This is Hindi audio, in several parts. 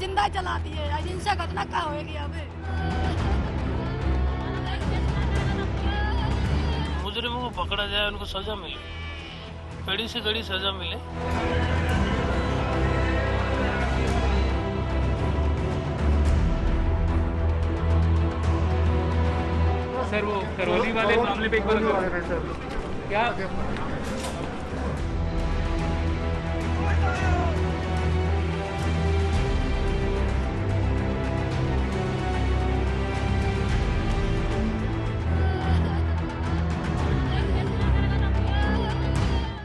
जिंदा जला दिए। इनसे घटना क्या होगी अभी? मुजरिमों को पकड़ा जाए, उनको सजा मिले, कड़ी से कड़ी सजा मिले। सर वो करौली वाले मामले पे एक बार क्या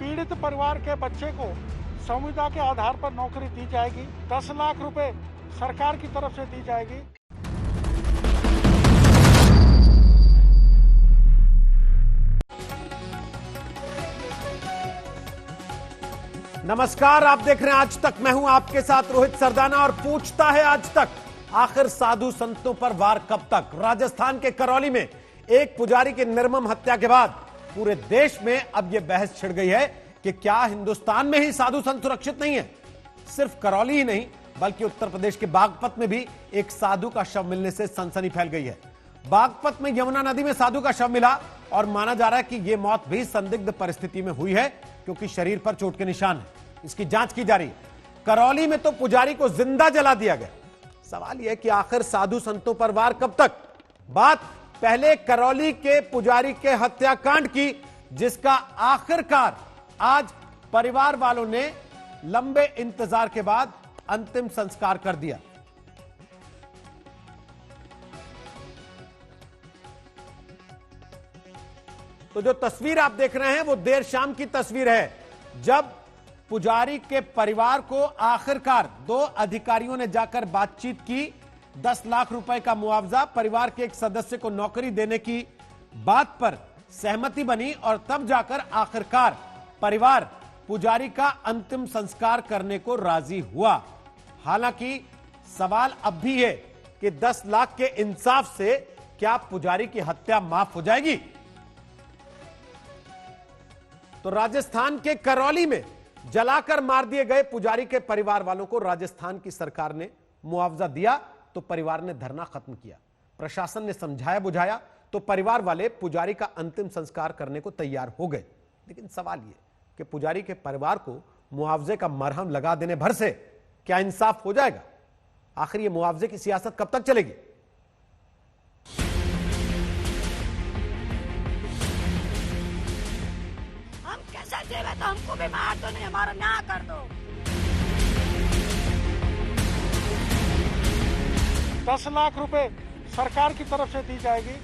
पीड़ित परिवार के बच्चे को संविदा के आधार पर नौकरी दी जाएगी। 10 लाख रुपए सरकार की तरफ से दी जाएगी। नमस्कार, आप देख रहे हैं आज तक। मैं हूं आपके साथ रोहित सरदाना और पूछता है आज तक, आखिर साधु संतों पर वार कब तक। राजस्थान के करौली में एक पुजारी की निर्मम हत्या के बाद पूरे देश में अब यह बहस छिड़ गई है कि क्या हिंदुस्तान में ही साधु संत सुरक्षित नहीं है। सिर्फ करौली ही नहीं बल्कि उत्तर प्रदेश के बागपत में भी एक साधु का शव मिलने से सनसनी फैल गई है। बागपत में यमुना नदी में साधु का शव मिला और माना जा रहा है कि यह मौत भी संदिग्ध परिस्थिति में हुई है क्योंकि शरीर पर चोट के निशान है। इसकी जांच की जा रही है। करौली में तो पुजारी को जिंदा जला दिया गया। सवाल यह कि आखिर साधु संतों पर वार कब तक। बात पहले करौली के पुजारी के हत्याकांड की, जिसका आखिरकार आज परिवार वालों ने लंबे इंतजार के बाद अंतिम संस्कार कर दिया। तो जो तस्वीर आप देख रहे हैं वो देर शाम की तस्वीर है, जब पुजारी के परिवार को आखिरकार 2 अधिकारियों ने जाकर बातचीत की। 10 लाख रुपए का मुआवजा, परिवार के एक सदस्य को नौकरी देने की बात पर सहमति बनी और तब जाकर आखिरकार परिवार पुजारी का अंतिम संस्कार करने को राजी हुआ। हालांकि सवाल अब भी है कि 10 लाख के इंसाफ से क्या पुजारी की हत्या माफ हो जाएगी। तो राजस्थान के करौली में जलाकर मार दिए गए पुजारी के परिवार वालों को राजस्थान की सरकार ने मुआवजा दिया तो परिवार ने धरना खत्म किया। प्रशासन ने समझाया बुझाया तो परिवार वाले पुजारी का अंतिम संस्कार करने को तैयार हो गए। लेकिन सवाल यह कि पुजारी के परिवार को मुआवजे का मरहम लगा देने भर से क्या इंसाफ हो जाएगा। आखिर यह मुआवजे की सियासत कब तक चलेगी। तो हमको भी मार दो, नहीं हमारा ना कर दो। 10 लाख रुपए सरकार की तरफ से दी जाएगी।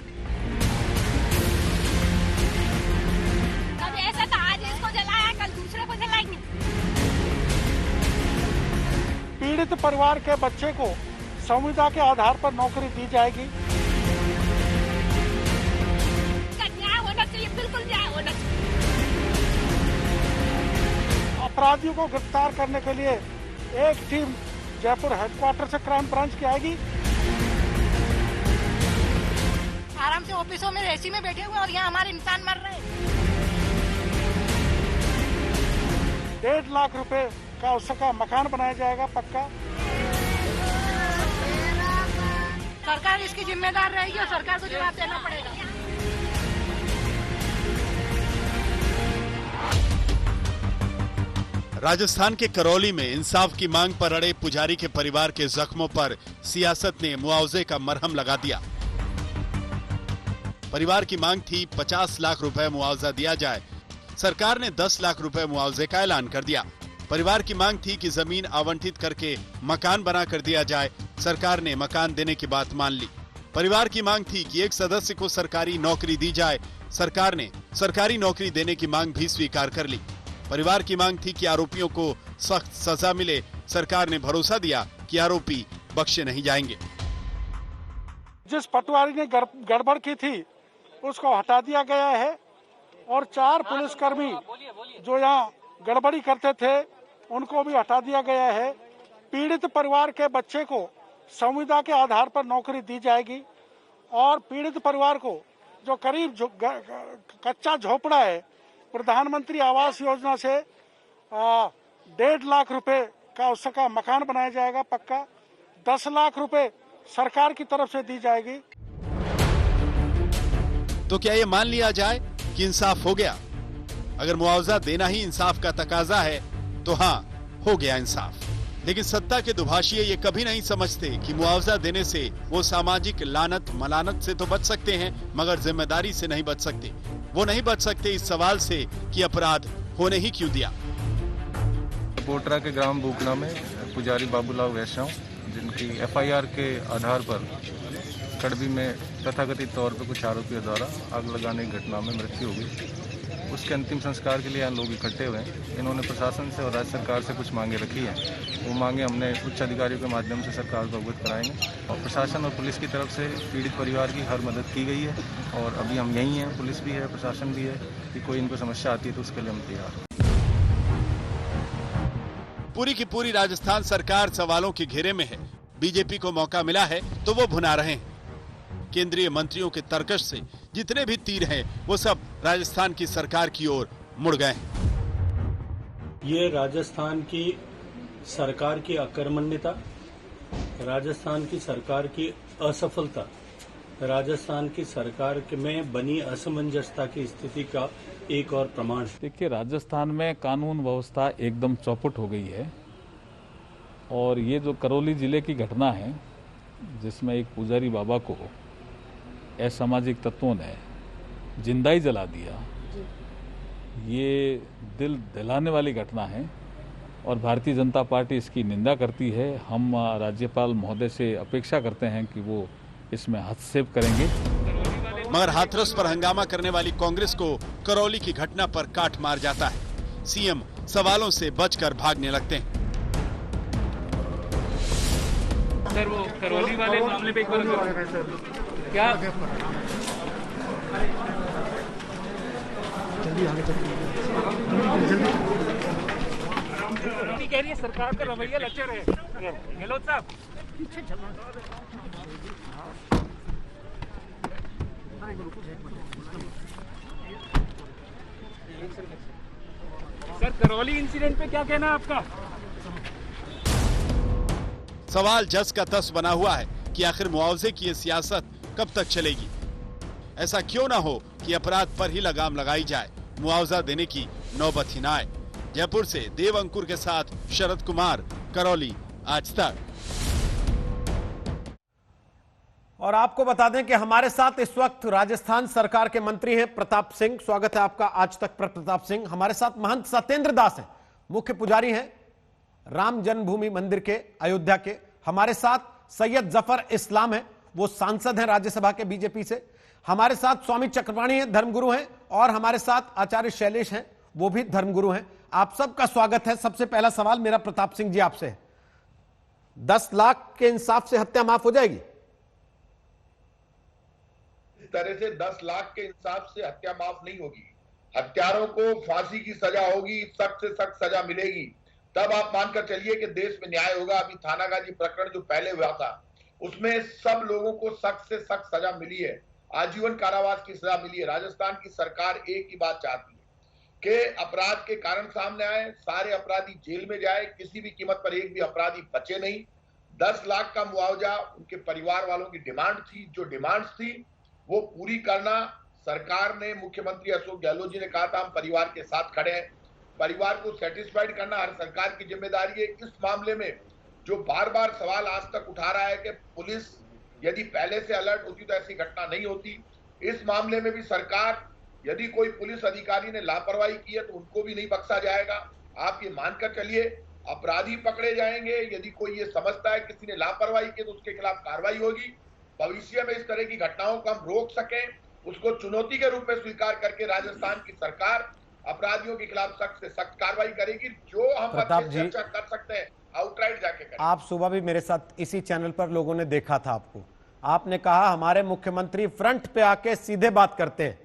कभी ऐसा था, आज इसको जलाया कल दूसरे को जलाएंगे। पीड़ित परिवार के बच्चे को संविदा के आधार पर नौकरी दी जाएगी। न्याय होना चाहिए, बिल्कुल न्याय होना चाहिए। अपराधियों को गिरफ्तार करने के लिए एक टीम जयपुर हेडक्वार्टर से क्राइम ब्रांच की आएगी। आराम से ऑफिसों में एसी में बैठे हुए और यहाँ हमारे इंसान मर रहे हैं। 1.5 लाख रुपए का उसका मकान बनाया जाएगा पक्का। सरकार इसकी जिम्मेदार रहेगी और सरकार को जवाब देना पड़ेगा। राजस्थान के करौली में इंसाफ की मांग पर अड़े पुजारी के परिवार के जख्मों पर सियासत ने मुआवजे का मरहम लगा दिया। परिवार की मांग थी 50 लाख रुपए मुआवजा दिया जाए। सरकार ने 10 लाख रुपए मुआवजे का ऐलान कर दिया। परिवार की मांग थी कि जमीन आवंटित करके मकान बना कर दिया जाए। सरकार ने मकान देने की बात मान ली। परिवार की मांग थी कि एक सदस्य को सरकारी नौकरी दी जाए। सरकार ने सरकारी नौकरी देने की मांग भी स्वीकार कर ली। परिवार की मांग थी कि आरोपियों को सख्त सजा मिले। सरकार ने भरोसा दिया कि आरोपी बख्शे नहीं जाएंगे। जिस पटवारी ने गड़बड़ की थी उसको हटा दिया गया है और 4 पुलिसकर्मी जो यहाँ गड़बड़ी करते थे उनको भी हटा दिया गया है। पीड़ित परिवार के बच्चे को संविदा के आधार पर नौकरी दी जाएगी और पीड़ित परिवार को जो करीब कच्चा झोपड़ा है, प्रधानमंत्री आवास योजना से 1.5 लाख रुपए का उसका मकान बनाया जाएगा पक्का। 10 लाख रुपए सरकार की तरफ से दी जाएगी। तो क्या ये मान लिया जाए कि इंसाफ हो गया? अगर मुआवजा देना ही इंसाफ का तकाजा है तो हाँ, हो गया इंसाफ। लेकिन सत्ता के दुभाषिए ये कभी नहीं समझते कि मुआवजा देने से वो सामाजिक लानत मलानत से तो बच सकते हैं, मगर जिम्मेदारी से नहीं बच सकते। वो नहीं बच सकते इस सवाल से कि अपराध होने ही क्यों दिया। पोटरा के ग्राम बुकना में पुजारी बाबूलाल वैश्याव, जिनकी FIR के आधार पर कड़बी में तथाकथित तौर पर कुछ आरोपियों द्वारा आग लगाने की घटना में मृत्यु हो गई, उसके अंतिम संस्कार के लिए यहाँ लोग इकट्ठे हुए हैं। इन्होंने प्रशासन से और राज्य सरकार से कुछ मांगे रखी हैं। वो मांगे हमने उच्च अधिकारियों के माध्यम से सरकार को अवगत कराएंगे और प्रशासन और पुलिस की तरफ से पीड़ित परिवार की हर मदद की गई है। और अभी हम यहीं हैं, पुलिस भी है, प्रशासन भी है, कि कोई इनको समस्या आती है तो उसके लिए हम तैयार हैं। पूरी की पूरी राजस्थान सरकार सवालों के घेरे में है। बीजेपी को मौका मिला है तो वो भुना रहे हैं। केंद्रीय मंत्रियों के तर्कश से जितने भी तीर हैं वो सब राजस्थान की सरकार की ओर मुड़ गए हैं। ये राजस्थान की सरकार की अकर्मण्यता, राजस्थान की सरकार की असफलता, राजस्थान की सरकार में बनी असमंजसता की स्थिति का एक और प्रमाण। देखिए, राजस्थान में कानून व्यवस्था एकदम चौपट हो गई है और ये जो करौली जिले की घटना है जिसमें एक पुजारी बाबा को असामाजिक तत्वों ने जिंदा ही जला दिया, ये दिल दिलाने वाली घटना है और भारतीय जनता पार्टी इसकी निंदा करती है। हम राज्यपाल महोदय से अपेक्षा करते हैं कि वो इसमें हस्तक्षेप करेंगे। मगर हाथरस पर हंगामा करने वाली कांग्रेस को करौली की घटना पर काट मार जाता है। सीएम सवालों से बचकर भागने लगते हैं। सर, वो करौली वाले मामले पे एक बार क्या जल्दी कह रही है सरकार का रवैया लचर है। गहलोत साहब, सर करौली इंसिडेंट पे क्या कहना है आपका? सवाल जस का तस बना हुआ है कि आखिर मुआवजे की ये सियासत कब तक चलेगी। ऐसा क्यों ना हो कि अपराध पर ही लगाम लगाई जाए, मुआवजा देने की नौबत ही ना आए। जयपुर से देव अंकुर के साथ शरद कुमार, करौली, आज तक। और आपको बता दें कि हमारे साथ इस वक्त राजस्थान सरकार के मंत्री हैं प्रताप सिंह। स्वागत है आपका आज तक पर प्रताप सिंह। हमारे साथ महंत सत्येंद्र दास हैं, मुख्य पुजारी हैं राम जन्मभूमि मंदिर के अयोध्या के। हमारे साथ सैयद जफर इस्लाम है, वो सांसद हैं राज्यसभा के बीजेपी से। हमारे साथ स्वामी चक्रपाणी हैं, धर्मगुरु हैं। और हमारे साथ आचार्य शैलेश हैं, वो भी धर्मगुरु हैं। आप सबका स्वागत है। सबसे पहला सवाल मेरा प्रताप सिंह जी आपसे है, 10 लाख के इंसाफ से हत्या माफ हो जाएगी? इस तरह से 10 लाख के इंसाफ से हत्या माफ नहीं होगी। हत्यारों को फांसी की सजा होगी, सख्त से सख्त सजा मिलेगी, तब आप मानकर चलिए कि देश में न्याय होगा। अभी थानागाजी प्रकरण जो पहले हुआ था उसमें सब लोगों को सख्त से सख्त सजा मिली है, आजीवन कारावास की सजा मिली है। राजस्थान की सरकार एक ही बात चाहती है कि अपराध के कारण सामने आए, सारे अपराधी जेल में जाए, किसी भी कीमत पर एक भी अपराधी बचे नहीं। 10 लाख का मुआवजा उनके परिवार वालों की डिमांड थी, जो डिमांड्स थी वो पूरी करना सरकार ने, मुख्यमंत्री अशोक गहलोत जी ने कहा था हम परिवार के साथ खड़े हैं। परिवार को सेटिस्फाइड करना हर सरकार की जिम्मेदारी है। इस मामले में जो बार बार सवाल आज तक उठा रहा है कि पुलिस यदि पहले से अलर्ट होती तो ऐसी घटना नहीं होती। इस मामले में भी सरकार, यदि कोई पुलिस अधिकारी ने लापरवाही की है तो उनको भी नहीं बख्शा जाएगा। आप ये मानकर चलिए अपराधी पकड़े जाएंगे। यदि कोई ये समझता है किसी ने लापरवाही की तो उसके खिलाफ कार्रवाई होगी। भविष्य में इस तरह की घटनाओं को हम रोक सकें, उसको चुनौती के रूप में स्वीकार करके राजस्थान की सरकार अपराधियों के खिलाफ सख्त से सख्त कार्रवाई करेगी। जो हम चर्चा कर सकते हैं आउटराइट जाके करें। आप सुबह भी मेरे साथ इसी चैनल पर लोगों ने देखा था आपको, आपने कहा हमारे मुख्यमंत्री फ्रंट पे आके सीधे बात करते हैं।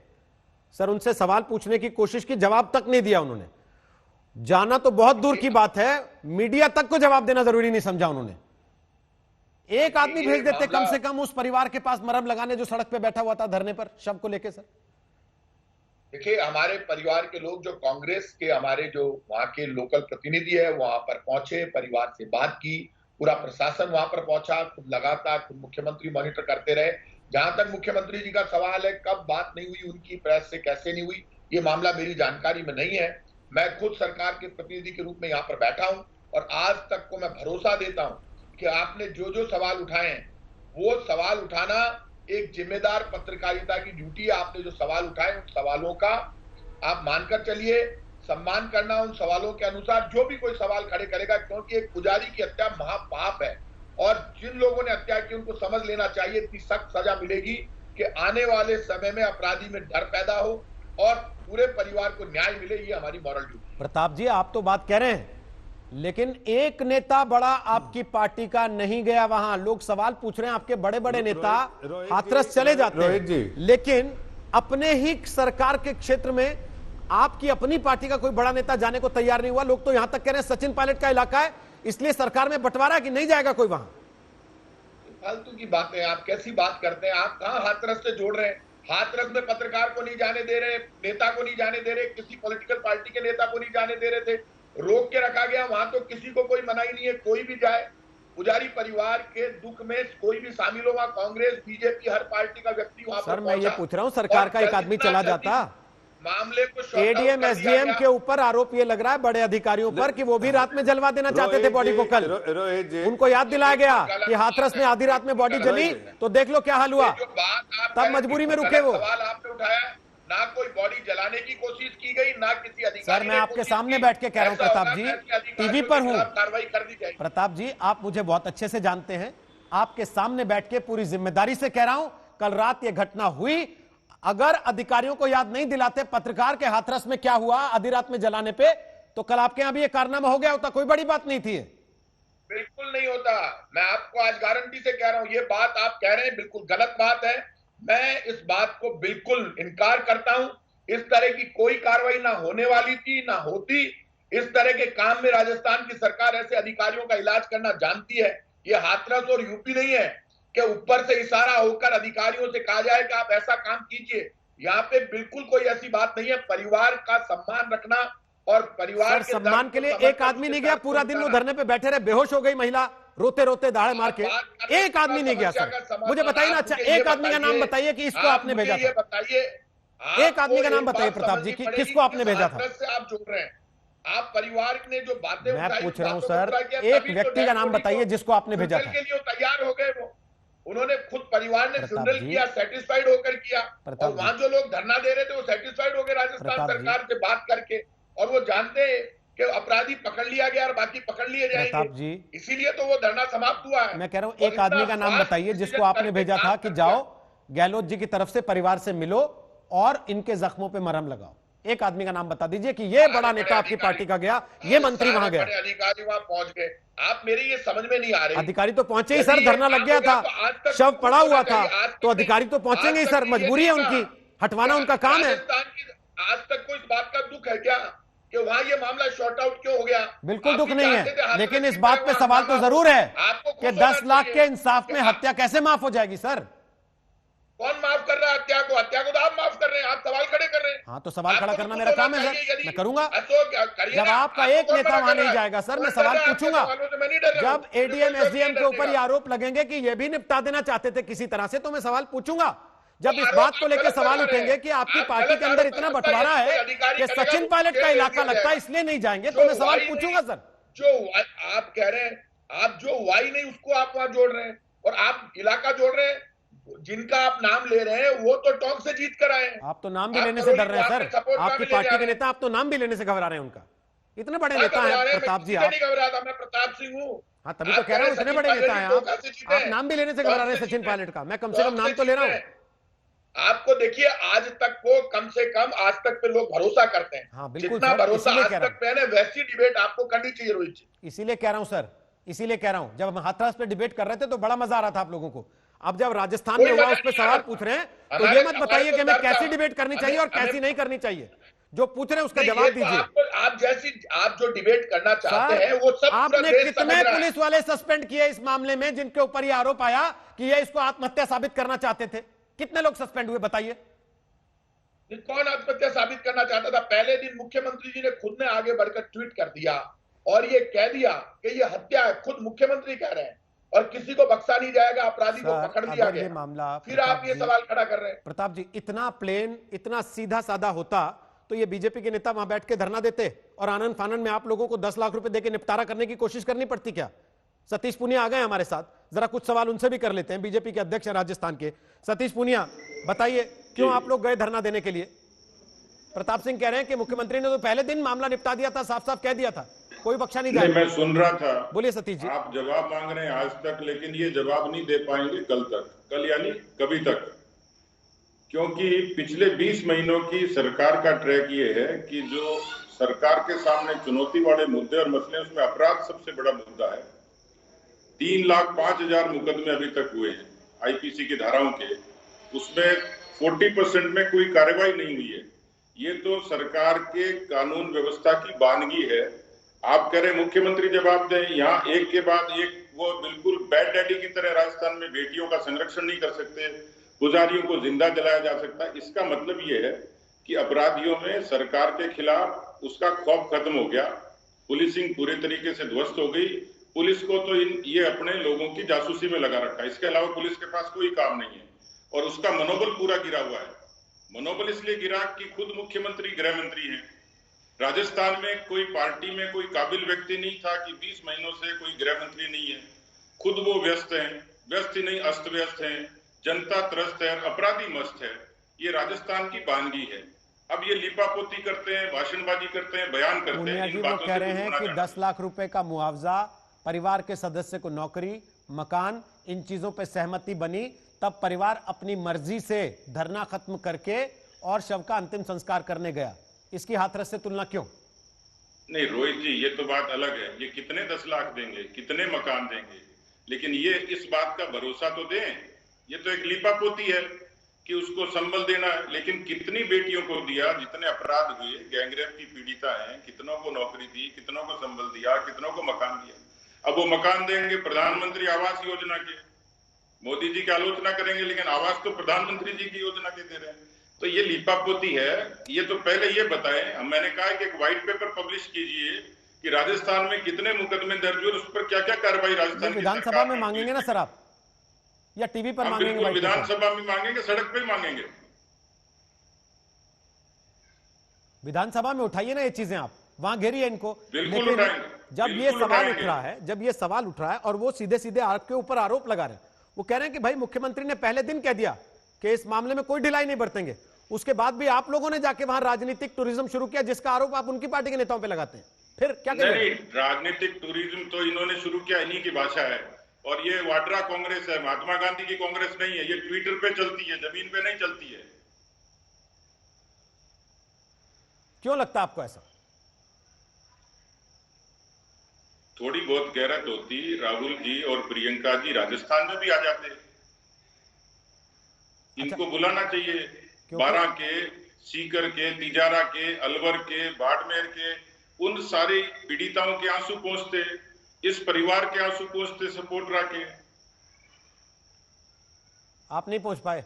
सर, उनसे सवाल पूछने की कोशिश की, जवाब तक नहीं दिया उन्होंने। जाना तो बहुत दूर की बात है, मीडिया तक को जवाब देना जरूरी नहीं समझा उन्होंने। एक आदमी भेज देते कम से कम उस परिवार के पास मरहम लगाने जो सड़क पे बैठा हुआ था धरने पर शव को लेके। सर देखिए, हमारे परिवार के लोग जो कांग्रेस के हमारे जो वहां के लोकल प्रतिनिधि है वहां पर पहुंचे, परिवार से बात की, पूरा प्रशासन वहां पर पहुंचा, खुद लगातार खुद मुख्यमंत्री मॉनिटर करते रहे। जहां तक मुख्यमंत्री जी का सवाल है कब बात नहीं हुई उनकी, प्रेस से कैसे नहीं हुई, ये मामला मेरी जानकारी में नहीं है। मैं खुद सरकार के प्रतिनिधि के रूप में यहाँ पर बैठा हूं और आज तक को मैं भरोसा देता हूं कि आपने जो जो सवाल उठाए हैं वो सवाल उठाना एक जिम्मेदार पत्रकारिता की ड्यूटी है। आपने जो सवाल उठाए उन सवालों का आप मानकर चलिए, सम्मान करना उन सवालों के अनुसार जो भी कोई सवाल खड़े करेगा, क्योंकि एक पुजारी की हत्या महापाप है और जिन लोगों ने हत्या की उनको समझ लेना चाहिए, इतनी सख्त सजा मिलेगी कि आने वाले समय में अपराधी में डर पैदा हो और पूरे परिवार को न्याय मिले। ये हमारी मॉरल ड्यूटी। प्रताप जी, आप तो बात कह रहे हैं, लेकिन एक नेता बड़ा आपकी पार्टी का नहीं गया वहां। लोग सवाल पूछ रहे हैं, आपके बड़े बड़े नेता हाथरस चले जाते हैं, लेकिन अपने ही सरकार के क्षेत्र में आपकी अपनी पार्टी का कोई बड़ा नेता जाने को तैयार नहीं हुआ। लोग तो यहां तक कह रहे हैं सचिन पायलट का इलाका है, इसलिए सरकार में बंटवारा कि नहीं जाएगा कोई वहां। फालतू की बातें, आप कैसी बात करते हैं? आप कहां हाथरस से जोड़ रहे हैं? हाथरस में पत्रकार को नहीं जाने दे रहे, नेता को नहीं जाने दे रहे, किसी पॉलिटिकल पार्टी के नेता को नहीं जाने दे रहे थे, रोक के रखा गया वहां। तो किसी को कोई मनाही नहीं है, कोई भी जाए। पुजारी परिवार के दुख में कोई भी शामिल हो, वहां कांग्रेस, बीजेपी, हर पार्टी का व्यक्ति वहां पर। सर मैं ये पूछ रहा हूं, सरकार का एक आदमी चला जाता। मामले को एडीएम एसडीएम के ऊपर आरोप ये लग रहा है बड़े अधिकारियों पर कि वो भी रात में जलवा देना चाहते थे बॉडी को। कल उनको याद दिलाया गया कि हाथरस में आधी रात में बॉडी जली, तो देख लो क्या हाल हुआ, तब मजबूरी में रुके वो। सवाल आपने उठाया, ना कोई बॉडी जलाने की कोशिश की गई, ना किसी अधिकारी। सर मैं आपके सामने बैठ के कह रहा हूं प्रताप जी, टीवी पर हूं। कार्रवाई कर दी जाएगी। प्रताप जी, आप मुझे बहुत अच्छे से जानते हैं, आपके सामने बैठ के पूरी जिम्मेदारी से कह रहा हूं, कल रात ये घटना हुई। अगर अधिकारियों को याद नहीं दिलाते पत्रकार के हाथरस में क्या हुआ आधी रात में जलाने पे, तो कल आपके यहां भी ये कारनामा हो गया होता, कोई बड़ी बात नहीं थी। बिल्कुल नहीं होता। मैं आपको आज गारंटी से कह रहा हूं, ये बात आप कह रहे हैं बिल्कुल गलत बात है। मैं इस बात को बिल्कुल इनकार करता हूं। इस तरह की कोई कार्रवाई ना होने वाली थी, ना होती। इस तरह के काम में राजस्थान की सरकार ऐसे अधिकारियों का इलाज करना जानती है। ये हाथरस और यूपी नहीं है कि ऊपर से इशारा होकर अधिकारियों से कहा जाए कि आप ऐसा काम कीजिए। यहाँ पे बिल्कुल कोई ऐसी बात नहीं है। परिवार का सम्मान रखना और परिवार के सम्मान के लिए एक आदमी नहीं गया, पूरा दिन वो धरने पे बैठे रहे, बेहोश हो गई महिला, रोते रोते दाढ़े मार के, एक आदमी नहीं गया। सर मुझे बताइए ना, अच्छा एक आदमी का नाम बताइए कि इसको आपने भेजा था। बताइए, एक आदमी का नाम बताइए प्रताप जी, किसको आपने भेजा था? आप जोड़ रहे हैं, आप परिवार ने जो बातें मैं पूछ रहा हूं सर, एक व्यक्ति का नाम बताइए जिसको आपने भेजा था। के लिए तैयार हो गए वो, उन्होंने खुद परिवार ने फ्यूनरल किया, सेटिस्फाइड होकर किया। और वहां जो लोग धरना दे रहे थे वो सेटिस्फाइड हो गए राजस्थान सरकार से बात करके, और वो जानते हैं कि अपराधी पकड़ लिया गया और बाकी पकड़ लिए जाएंगे, इसीलिए तो वो धरना समाप्त हुआ है। मैं कह रहा हूं एक आदमी का नाम बताइए जिसको आपने भेजा था कि जाओ गहलोत जी की तरफ से परिवार से मिलो और इनके जख्मों पे मरहम लगाओ। एक आदमी का नाम बता दीजिए कि ये बड़ा नेता आपकी पार्टी का गया, ये मंत्री वहां गया। अधिकारी वहां पहुंच गए, आप मेरी ये समझ में नहीं आ रही। अधिकारी तो पहुंचे ही सर, धरना लग गया था, शव पड़ा हुआ था, तो अधिकारी तो पहुंचेंगे ही सर, मजबूरी है उनकी, हटवाना उनका काम है। आज तक कोई इस बात का दुख है क्या कि वहां ये मामला शॉर्ट आउट क्यों हो गया? बिल्कुल दुख नहीं है, लेकिन इस बात पे सवाल तो जरूर है कि 10 लाख के इंसाफ में हत्या कैसे माफ हो जाएगी? सर कौन माफ कर रहा है हत्या को? हत्या को तो आप माफ कर रहे हैं, आप सवाल खड़े कर रहे हैं। हाँ तो सवाल खड़ा करना मेरा काम है सर, मैं करूंगा। जब आपका एक नेता वहां नहीं जाएगा सर, मैं सवाल पूछूंगा। जब एडीएम एसडीएम के ऊपर ये आरोप लगेंगे कि ये भी निपटा देना चाहते थे किसी तरह से, तो मैं सवाल पूछूंगा। जब इस बात को लेकर सवाल उठेंगे कि आपकी पार्टी के अंदर इतना बंटवारा है कि सचिन पायलट का इलाका लगता है इसलिए नहीं जाएंगे, तो मैं सवाल पूछूंगा सर। जो आप कह रहे हैं, आप जो वाई नहीं उसको आप वहां जोड़ रहे हैं और आप इलाका जोड़ रहे हैं। जिनका आप नाम ले रहे हैं वो तो टॉक से जीत कर आए हैं। आप तो नाम भी लेने से डर रहे हैं सर, आपकी पार्टी के नेता, आप तो नाम भी लेने से घबरा रहे हैं उनका। इतने बड़े नेता हैं प्रताप जी, आप नहीं घबरा था, मैं प्रताप सिंह हूँ। हाँ तभी तो कह रहा हूँ, इतने बड़े नेता हैं आप नाम भी लेने से घबरा रहे हैं सचिन पायलट का। मैं कम से कम नाम तो ले रहा हूँ। आपको देखिए, आज तक को कम से कम आज तक पे लोग भरोसा करते हैं। हाँ बिल्कुल, जितना भरोसा आज तक पे है वैसी डिबेट आपको करनी चाहिए रोहित जी। इसीलिए कह रहा हूँ सर, इसीलिए कह रहा हूँ, जब हम हाथरस पे डिबेट कर रहे थे तो बड़ा मजा आ रहा था आप लोगों को। अब जब राजस्थान में हुआ उस पर सवाल पूछ रहे हैं, तो ये मत बताइए कि हमें कैसी डिबेट करनी चाहिए और कैसी नहीं करनी चाहिए। जो पूछ रहे हैं उसका जवाब दीजिए। आप जो डिबेट करना चाहते हैं वो सब आपने कितने पुलिस वाले सस्पेंड किए इस मामले में जिनके ऊपर ये आरोप आया कि ये इसको आत्महत्या साबित करना चाहते थे? कितने लोग सस्पेंड हुए बताइए? कौन आत्महत्या साबित करना चाहता था? पहले दिन मुख्यमंत्री जी ने खुद ने आगे बढ़कर ट्वीट कर दिया और ये कह दिया कि ये हत्या है, खुद मुख्यमंत्री कह रहे हैं, और किसी को बख्शा नहीं जाएगा, अपराधी को पकड़ लिया गया, मामला फिर आप ये सवाल खड़ा कर रहे हैं। प्रताप जी, इतना प्लेन, इतना सीधा साधा होता तो ये बीजेपी के नेता वहां बैठ के धरना देते और आनंद फानन में आप लोगों को 10 लाख रुपए देके निपटारा करने की कोशिश करनी पड़ती क्या? सतीश पूनिया आ गए हमारे साथ, जरा कुछ सवाल उनसे भी कर लेते हैं। बीजेपी के अध्यक्ष हैं राजस्थान के। सतीश पूनिया, बताइए क्यों आप लोग गए धरना देने के लिए? प्रताप सिंह कह रहे हैं कि मुख्यमंत्री ने तो पहले दिन मामला निपटा दिया था, साफ साफ कह दिया था, कोई बख्शा नहीं जाएगा। मैं सुन रहा था। बोलिए सतीश जी। आप जवाब मांग रहे हैं आज तक, लेकिन ये जवाब नहीं दे पाएंगे कल तक, कल यानी कभी तक, क्योंकि पिछले 20 महीनों की सरकार का ट्रैक ये है कि जो सरकार के सामने चुनौती वाले मुद्दे और मसले, उसमें अपराध सबसे बड़ा मुद्दा है। 3,05,000 मुकदमे अभी तक हुए हैं आईपीसी की धाराओं के, उसमें 40% में कोई कार्रवाई नहीं हुई है। ये तो सरकार के कानून व्यवस्था की वानगी है। आप कह रहे मुख्यमंत्री जवाब दें, यहाँ एक के बाद एक वो बिल्कुल बैड डैडी की तरह राजस्थान में बेटियों का संरक्षण नहीं कर सकते, पुजारियों को जिंदा जलाया जा सकता है। इसका मतलब ये है कि अपराधियों में सरकार के खिलाफ उसका खौफ खत्म हो गया, पुलिसिंग पूरे तरीके से ध्वस्त हो गई। पुलिस को तो ये अपने लोगों की जासूसी में लगा रखा है, इसके अलावा पुलिस के पास कोई काम नहीं है, और उसका मनोबल पूरा गिरा हुआ है। मनोबल इसलिए गिरा कि खुद मुख्यमंत्री गृह मंत्री हैं। राजस्थान में कोई पार्टी में कोई काबिल व्यक्ति नहीं था कि 20 महीनों से कोई गृह मंत्री नहीं है। खुद वो व्यस्त हैं, व्यस्त ही नहीं अस्त व्यस्त हैं, जनता त्रस्त है, अपराधी मस्त है। ये राजस्थान की वानगी है। अब ये लिपापोती करते हैं, भाषणबाजी करते हैं, बयान करते हैं। जी वो कह रहे हैं कि 10 लाख रुपए का मुआवजा, परिवार के सदस्य को नौकरी, मकान, इन चीजों पर सहमति बनी, तब परिवार अपनी मर्जी से धरना खत्म करके और शव का अंतिम संस्कार करने गया। इसकी हाथरस से तुलना क्यों? नहीं रोहित जी, ये तो बात अलग है। ये कितने 10 लाख देंगे, कितने मकान देंगे, लेकिन ये इस बात का भरोसा तो दें। ये तो एक लीपापोती है कि उसको संबल देना है, लेकिन कितनी बेटियों को दिया, जितने अपराध हुए, गैंगरेप की पीड़िता हैं, कितनों को नौकरी दी, कितनों को संबल दिया, कितनों को मकान दिया। अब वो मकान देंगे प्रधानमंत्री आवास योजना के, मोदी जी की आलोचना करेंगे, लेकिन आवास तो प्रधानमंत्री जी की योजना के दे रहे हैं। तो ये लिपापोती है। ये तो पहले ये बताएं, मैंने कहा कि एक व्हाइट पेपर पब्लिश कीजिए कि राजस्थान में कितने मुकदमे दर्ज हुए, उस पर क्या क्या कार्रवाई राजस्थान विधानसभा में मांगेंगे ना सर आप, या टीवी पर मांगेंगे? विधानसभा में मांगेंगे, सड़क पे मांगेंगे। विधानसभा में उठाइए ना ये चीजें, आप वहां घेरिए इनको। बिल्कुल उठाएंगे। जब ये सवाल उठ रहा है, जब ये सवाल उठ रहा है और वो सीधे सीधे आपके ऊपर आरोप लगा रहे हैं, वो कह रहे हैं कि भाई मुख्यमंत्री ने पहले दिन कह दिया कि इस मामले में कोई ढिलाई नहीं बरतेंगे, उसके बाद भी आप लोगों ने जाके वहां राजनीतिक टूरिज्म शुरू किया, जिसका आरोप आप उनकी पार्टी के नेताओं पे लगाते हैं। फिर क्या करेंगे? राजनीतिक टूरिज्म तो इन्होंने शुरू किया, इन्हीं की भाषा है। और ये वाड्रा कांग्रेस है, महात्मा गांधी की कांग्रेस नहीं है। ये ट्विटर पे चलती है, जमीन पे नहीं चलती है। क्यों लगता है आपको ऐसा? थोड़ी बहुत गैरत होती, राहुल जी और प्रियंका जी राजस्थान में भी आ जाते। इनको बुलाना चाहिए। बारां के, सीकर के, तिजारा के, अलवर के, बाड़मेर के, उन सारी पीड़िताओं के आंसू पहुंचते, इस परिवार के आंसू पहुंचते सपोर्ट के। आप नहीं पहुंच पाए,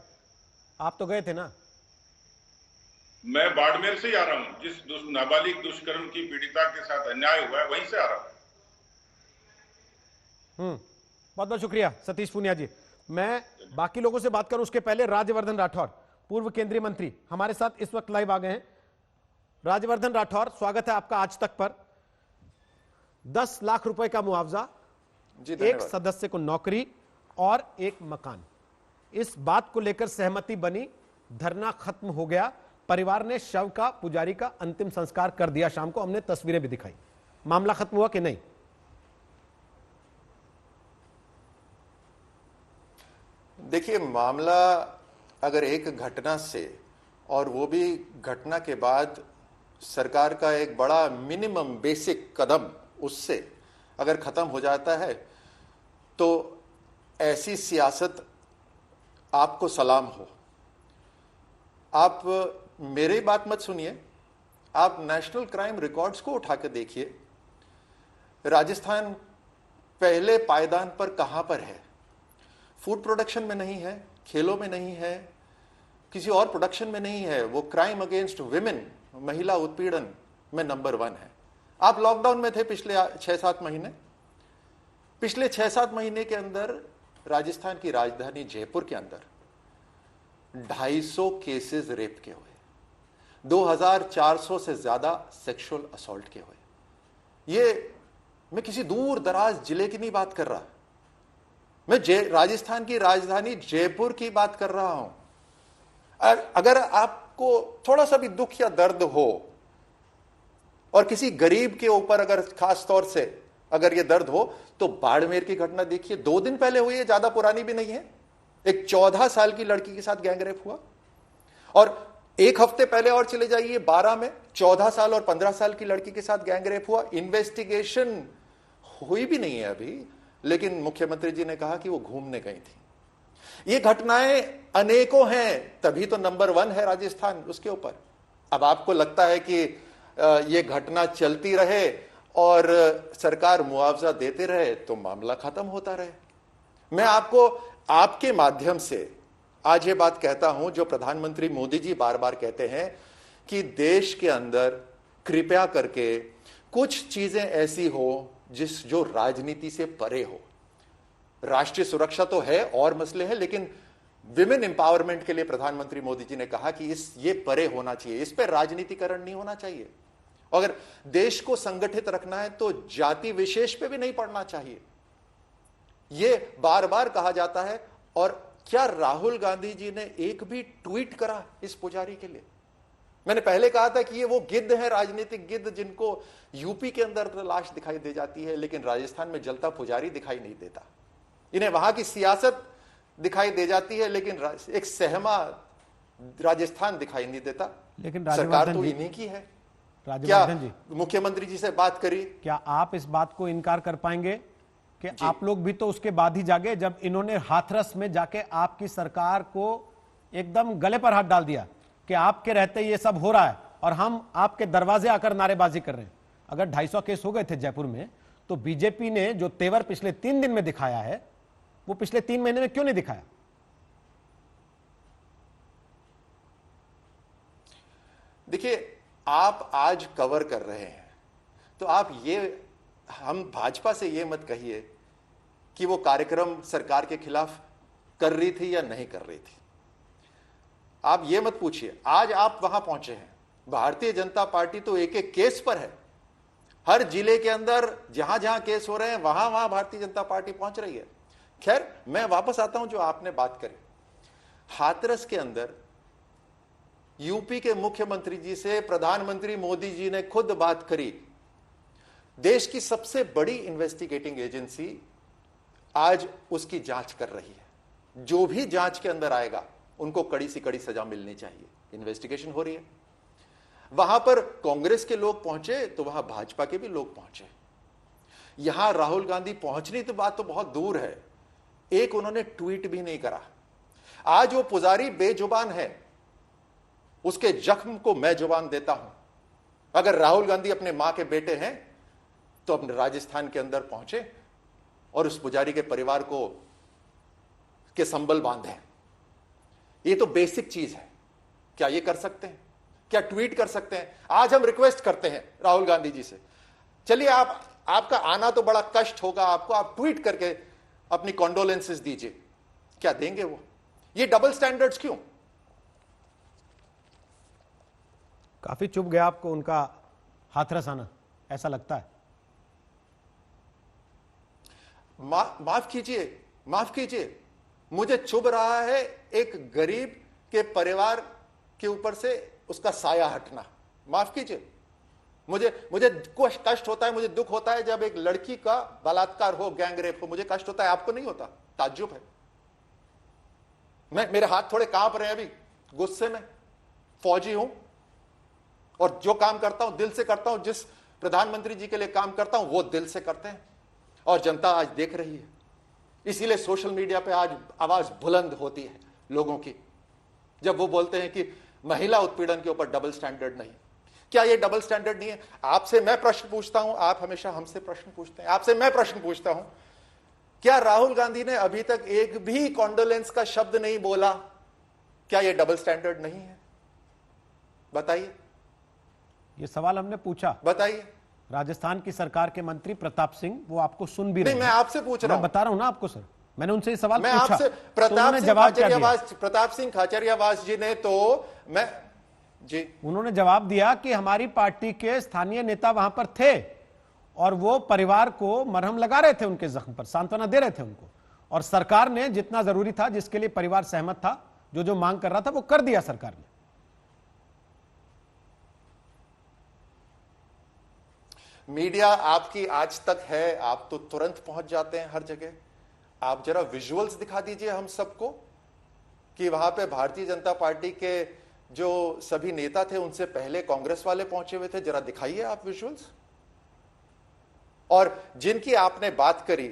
आप तो गए थे ना। मैं बाड़मेर से ही आ रहा हूं, जिस नाबालिग दुष्कर्म की पीड़िता के साथ अन्याय हुआ है, वहीं से आ रहा हूं। बहुत बहुत शुक्रिया सतीश पूनिया जी। मैं बाकी लोगों से बात करूं उसके पहले राज्यवर्धन राठौर, पूर्व केंद्रीय मंत्री, हमारे साथ इस वक्त लाइव आ गए हैं। राज्यवर्धन राठौर, स्वागत है आपका आज तक पर। 10 लाख रुपए का मुआवजा, एक सदस्य को नौकरी और एक मकान, इस बात को लेकर सहमति बनी, धरना खत्म हो गया, परिवार ने शव का, पुजारी का अंतिम संस्कार कर दिया। शाम को हमने तस्वीरें भी दिखाई। मामला खत्म हुआ कि नहीं? देखिए, मामला अगर एक घटना से, और वो भी घटना के बाद सरकार का एक बड़ा मिनिमम बेसिक कदम उससे अगर खत्म हो जाता है, तो ऐसी सियासत आपको सलाम हो। आप मेरी बात मत सुनिए, आप नेशनल क्राइम रिकॉर्ड्स को उठा के देखिए। राजस्थान पहले पायदान पर कहां पर है? फूड प्रोडक्शन में नहीं है, खेलों में नहीं है, किसी और प्रोडक्शन में नहीं है। वो क्राइम अगेंस्ट विमेन, महिला उत्पीड़न में नंबर 1 है। आप लॉकडाउन में थे पिछले 6-7 महीने। पिछले 6-7 महीने के अंदर राजस्थान की राजधानी जयपुर के अंदर 250 केसेस रेप के हुए, 2400 से ज्यादा सेक्सुअल असॉल्ट के हुए। ये मैं किसी दूर दराज जिले की नहीं बात कर रहा, मैं राजस्थान की राजधानी जयपुर की बात कर रहा हूं। अगर आपको थोड़ा सा भी दुख या दर्द हो और किसी गरीब के ऊपर अगर खास तौर से अगर यह दर्द हो तो बाड़मेर की घटना देखिए, 2 दिन पहले हुई है, ज्यादा पुरानी भी नहीं है। एक 14 साल की लड़की के साथ गैंगरेप हुआ। और 1 हफ्ते पहले और चले जाइए, 12 में 14 साल और 15 साल की लड़की के साथ गैंगरेप हुआ। इन्वेस्टिगेशन हुई भी नहीं है अभी, लेकिन मुख्यमंत्री जी ने कहा कि वो घूमने गई थी। ये घटनाएं अनेकों हैं, तभी तो नंबर 1 है राजस्थान उसके ऊपर। अब आपको लगता है कि ये घटना चलती रहे और सरकार मुआवजा देते रहे तो मामला खत्म होता रहे। मैं आपको आपके माध्यम से आज ये बात कहता हूं जो प्रधानमंत्री मोदी जी बार बार कहते हैं कि देश के अंदर कृपया करके कुछ चीजें ऐसी हो जो राजनीति से परे हो। राष्ट्रीय सुरक्षा तो है और मसले हैं, लेकिन विमेन एम्पावरमेंट के लिए प्रधानमंत्री मोदी जी ने कहा कि ये परे होना चाहिए, इस पर राजनीतिकरण नहीं होना चाहिए। अगर देश को संगठित रखना है तो जाति विशेष पे भी नहीं पड़ना चाहिए, ये बार बार कहा जाता है। और क्या राहुल गांधी जी ने एक भी ट्वीट करा इस पुजारी के लिए? मैंने पहले कहा था कि ये वो गिद्ध है, राजनीतिक गिद्ध, जिनको यूपी के अंदर लाश दिखाई दे जाती है लेकिन राजस्थान में जलता पुजारी दिखाई नहीं देता। इन्हें वहां की सियासत दिखाई दे जाती है लेकिन एक सहमा राजस्थान दिखाई नहीं देता। लेकिन सरकार तो इन्हीं की है। राज्यवर्धन जी, मुख्यमंत्री जी से बात करी, क्या आप इस बात को इनकार कर पाएंगे कि आप लोग भी तो उसके बाद ही जागे जब इन्होंने हाथरस में जाके आपकी सरकार को एकदम गले पर हाथ डाल दिया कि आपके रहते ये सब हो रहा है और हम आपके दरवाजे आकर नारेबाजी कर रहे हैं। अगर 250 केस हो गए थे जयपुर में तो बीजेपी ने जो तेवर पिछले 3 दिन में दिखाया है वो पिछले 3 महीने में क्यों नहीं दिखाया? देखिए, आप आज कवर कर रहे हैं तो आप हम भाजपा से ये मत कहिए कि वो कार्यक्रम सरकार के खिलाफ कर रही थी या नहीं कर रही थी। आप ये मत पूछिए। आज आप वहां पहुंचे हैं, भारतीय जनता पार्टी तो एक केस पर है। हर जिले के अंदर जहां जहां केस हो रहे हैं वहां वहां भारतीय जनता पार्टी पहुंच रही है। खैर, मैं वापस आता हूं जो आपने बात करी। हाथरस के अंदर यूपी के मुख्यमंत्री जी से प्रधानमंत्री मोदी जी ने खुद बात करी। देश की सबसे बड़ी इन्वेस्टिगेटिंग एजेंसी आज उसकी जांच कर रही है। जो भी जांच के अंदर आएगा उनको कड़ी से कड़ी सजा मिलनी चाहिए। इन्वेस्टिगेशन हो रही है। वहां पर कांग्रेस के लोग पहुंचे तो वहां भाजपा के भी लोग पहुंचे। यहां राहुल गांधी पहुंचनी तो बात तो बहुत दूर है, एक उन्होंने ट्वीट भी नहीं करा। आज वो पुजारी बेजुबान है, उसके जख्म को मैं जुबान देता हूं। अगर राहुल गांधी अपने मां के बेटे हैं तो अपने राजस्थान के अंदर पहुंचे और उस पुजारी के परिवार के संबल बांधे। ये तो बेसिक चीज है। क्या ये कर सकते हैं? क्या ट्वीट कर सकते हैं? आज हम रिक्वेस्ट करते हैं राहुल गांधी जी से, चलिए आपका आना तो बड़ा कष्ट होगा आपको, आप ट्वीट करके अपनी कॉन्डोलेंसेस दीजिए। क्या देंगे वो? ये डबल स्टैंडर्ड्स क्यों? काफी चुभ गया आपको उनका हाथरस आना, ऐसा लगता है? माफ कीजिए, मुझे चुभ रहा है एक गरीब के परिवार के ऊपर से उसका साया हटना। माफ कीजिए, मुझे कष्ट होता है, मुझे दुख होता है जब एक लड़की का बलात्कार हो, गैंगरेप हो, मुझे कष्ट होता है। आपको नहीं होता? ताज्जुब है। मेरे हाथ थोड़े कांप रहे हैं अभी गुस्से में। फौजी हूं और जो काम करता हूं दिल से करता हूं। जिस प्रधानमंत्री जी के लिए काम करता हूं वो दिल से करते हैं और जनता आज देख रही है। इसीलिए सोशल मीडिया पे आज आवाज बुलंद होती है लोगों की जब वो बोलते हैं कि महिला उत्पीड़न के ऊपर डबल स्टैंडर्ड नहीं। क्या ये डबल स्टैंडर्ड नहीं है? आपसे मैं प्रश्न पूछता हूं, आप हमेशा हमसे प्रश्न पूछते हैं। आपसे मैं प्रश्न पूछता हूं, क्या राहुल गांधी ने अभी तक एक भी कॉन्डोलेंस का शब्द नहीं बोला? क्या ये डबल स्टैंडर्ड नहीं है? बताइए। ये सवाल हमने पूछा। बताइए। राजस्थान की सरकार के मंत्री प्रताप सिंह वो आपको सुन भी रहे हैं। मैं आपसे पूछ रहा हूं, मैं बता रहा हूं ना आपको सर, मैंने उनसे ये सवाल मैं पूछा, आपसे प्रताप सिंह खाचरियावास जी ने तो मैं जी उन्होंने जवाब दिया कि हमारी पार्टी के स्थानीय नेता वहां पर थे और वो परिवार को मरहम लगा रहे थे, उनके जख्म पर सांत्वना दे रहे थे उनको, और सरकार ने जितना जरूरी था, जिसके लिए परिवार सहमत था, जो मांग कर रहा था वो कर दिया सरकार ने। मीडिया आपकी आज तक है, आप तो तुरंत पहुंच जाते हैं हर जगह। आप जरा विजुअल्स दिखा दीजिए हम सबको कि वहां पे भारतीय जनता पार्टी के जो सभी नेता थे उनसे पहले कांग्रेस वाले पहुंचे हुए थे, जरा दिखाइए आप विजुअल्स। और जिनकी आपने बात करी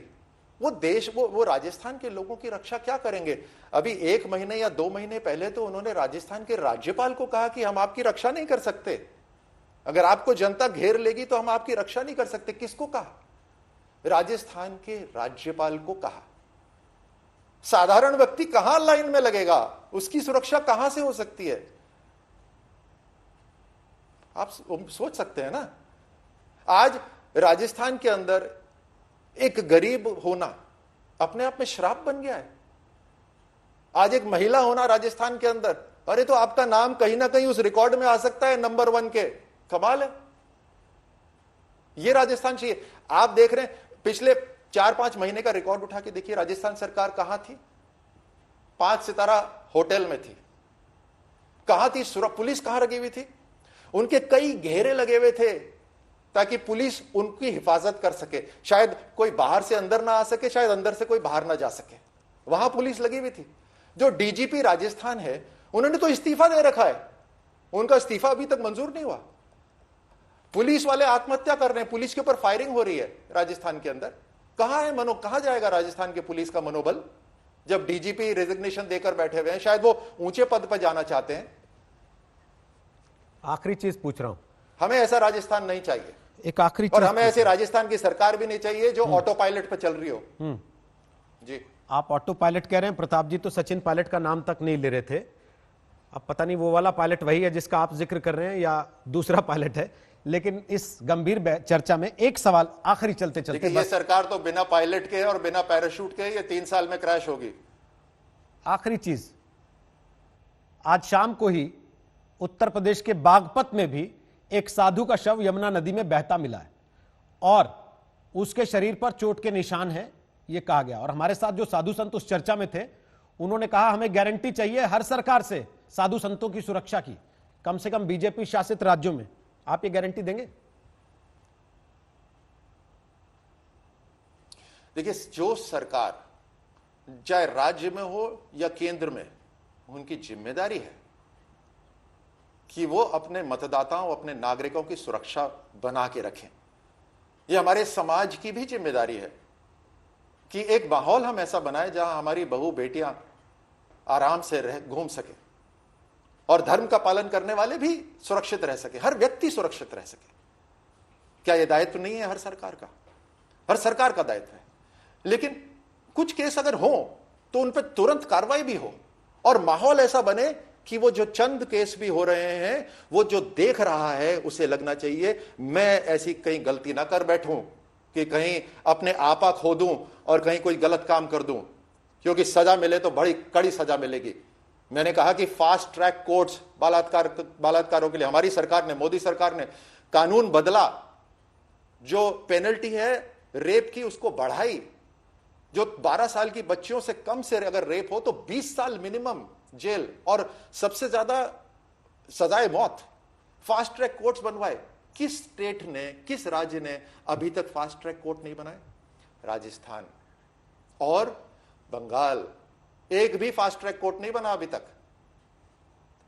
वो देश वो राजस्थान के लोगों की रक्षा क्या करेंगे? अभी 1 महीने या 2 महीने पहले तो उन्होंने राजस्थान के राज्यपाल को कहा कि हम आपकी रक्षा नहीं कर सकते, अगर आपको जनता घेर लेगी तो हम आपकी रक्षा नहीं कर सकते। किसको कहा? राजस्थान के राज्यपाल को कहा। साधारण व्यक्ति कहां लाइन में लगेगा? उसकी सुरक्षा कहां से हो सकती है? आप सोच सकते हैं ना। आज राजस्थान के अंदर एक गरीब होना अपने आप में श्राप बन गया है। आज एक महिला होना राजस्थान के अंदर, अरे तो आपका नाम कहीं ना कहीं उस रिकॉर्ड में आ सकता है नंबर 1 के। कमाल है। ये राजस्थान चाहिए। आप देख रहे हैं पिछले 4-5 महीने का रिकॉर्ड उठा के देखिए, राजस्थान सरकार कहां थी? 5 सितारा होटल में थी। कहां थी? पुलिस कहां लगी हुई थी? उनके कई घेरे लगे हुए थे ताकि पुलिस उनकी हिफाजत कर सके। शायद कोई बाहर से अंदर ना आ सके, शायद अंदर से कोई बाहर ना जा सके, वहां पुलिस लगी हुई थी। जो डीजीपी राजस्थान है उन्होंने तो इस्तीफा दे रखा है, उनका इस्तीफा अभी तक मंजूर नहीं हुआ। पुलिस वाले आत्महत्या कर रहे हैं, पुलिस के ऊपर फायरिंग हो रही है राजस्थान के अंदर। कहां है कहां जाएगा राजस्थान के पुलिस का मनोबल जब डीजीपी रेजिग्नेशन देकर बैठे हुए हैं? शायद वो ऊंचे पद पर जाना चाहते हैं। आखिरी चीज पूछ रहा हूं, हमें ऐसा राजस्थान नहीं चाहिए, एक आखिरी और हमें ऐसे राजस्थान की सरकार भी नहीं चाहिए जो ऑटो पायलट पर चल रही हो। जी आप ऑटो पायलट कह रहे हैं, प्रताप जी तो सचिन पायलट का नाम तक नहीं ले रहे थे। अब पता नहीं वो वाला पायलट वही है जिसका आप जिक्र कर रहे हैं या दूसरा पायलट है, लेकिन इस गंभीर चर्चा में एक सवाल आखिरी चलते चलते, ये सरकार तो बिना पायलट के और बिना पैराशूट के ये 3 साल में क्रैश होगी। आखिरी चीज, आज शाम को ही उत्तर प्रदेश के बागपत में भी एक साधु का शव यमुना नदी में बहता मिला है और उसके शरीर पर चोट के निशान हैं, यह कहा गया। और हमारे साथ जो साधु संत उस चर्चा में थे उन्होंने कहा हमें गारंटी चाहिए हर सरकार से साधु संतों की सुरक्षा की, कम से कम बीजेपी शासित राज्यों में। आप ये गारंटी देंगे? देखिए, जो सरकार चाहे राज्य में हो या केंद्र में, उनकी जिम्मेदारी है कि वो अपने मतदाताओं, अपने नागरिकों की सुरक्षा बना के रखें। ये हमारे समाज की भी जिम्मेदारी है कि एक माहौल हम ऐसा बनाए जहां हमारी बहू बेटियां आराम से घूम सके और धर्म का पालन करने वाले भी सुरक्षित रह सके, हर व्यक्ति सुरक्षित रह सके। क्या यह दायित्व नहीं है हर सरकार का? हर सरकार का दायित्व है। लेकिन कुछ केस अगर हो तो उन पर तुरंत कार्रवाई भी हो और माहौल ऐसा बने कि वो जो चंद केस भी हो रहे हैं, वो जो देख रहा है उसे लगना चाहिए मैं ऐसी कहीं गलती ना कर बैठूं कि कहीं अपने आपा खो दूं और कहीं कोई गलत काम कर दूं, क्योंकि सजा मिले तो बड़ी कड़ी सजा मिलेगी। मैंने कहा कि फास्ट ट्रैक कोर्ट्स बलात्कारों के लिए हमारी सरकार ने, मोदी सरकार ने कानून बदला, जो पेनल्टी है रेप की उसको बढ़ाई, जो 12 साल की बच्चियों से कम से अगर रेप हो तो 20 साल मिनिमम जेल और सबसे ज्यादा सजाए मौत। फास्ट ट्रैक कोर्ट्स बनवाए। किस स्टेट ने, किस राज्य ने अभी तक फास्ट ट्रैक कोर्ट नहीं बनाए? राजस्थान और बंगाल, एक भी फास्ट ट्रैक कोर्ट नहीं बना अभी तक।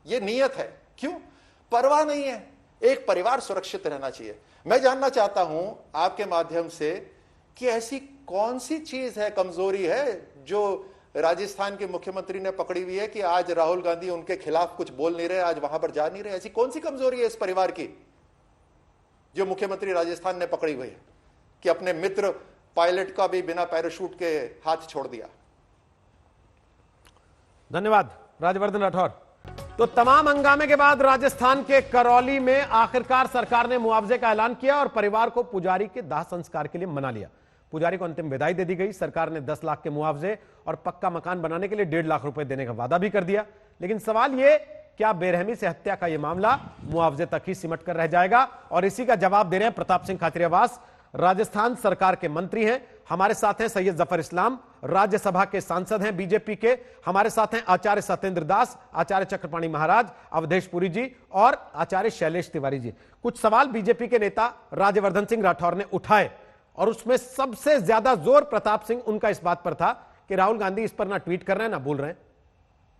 यह नियत है। क्यों? परवाह नहीं है, एक परिवार सुरक्षित रहना चाहिए। मैं जानना चाहता हूं आपके माध्यम से कि ऐसी कौन सी चीज है, कमजोरी है जो राजस्थान के मुख्यमंत्री ने पकड़ी हुई है कि आज राहुल गांधी उनके खिलाफ कुछ बोल नहीं रहे, आज वहां पर जा नहीं रहे? ऐसी कौन सी कमजोरी है इस परिवार की जो मुख्यमंत्री राजस्थान ने पकड़ी हुई है कि अपने मित्र पायलट का भी बिना पैराशूट के हाथ छोड़ दिया? धन्यवाद राजवर्धन राठौर। तो तमाम हंगामे के बाद राजस्थान के करौली में आखिरकार सरकार ने मुआवजे का ऐलान किया और परिवार को पुजारी के दाह संस्कार के लिए मना लिया। पुजारी को अंतिम विदाई दे दी गई। सरकार ने 10 लाख के मुआवजे और पक्का मकान बनाने के लिए 1.5 लाख रुपए देने का वादा भी कर दिया। लेकिन सवाल यह, क्या बेरहमी से हत्या का यह मामला मुआवजे तक ही सिमट कर रह जाएगा? और इसी का जवाब दे रहे हैं प्रताप सिंह खाचरियावास, राजस्थान सरकार के मंत्री हैं। हमारे साथ हैं सैयद जफर इस्लाम, राज्यसभा के सांसद हैं बीजेपी के। हमारे साथ हैं आचार्य सत्येंद्र दास, आचार्य चक्रपाणी महाराज, अवधेश पुरी जी और आचार्य शैलेश तिवारी जी। कुछ सवाल बीजेपी के नेता राज्यवर्धन सिंह राठौर ने उठाए और उसमें सबसे ज्यादा जोर प्रताप सिंह उनका इस बात पर था कि राहुल गांधी इस पर ना ट्वीट कर रहे हैं ना बोल रहे हैं।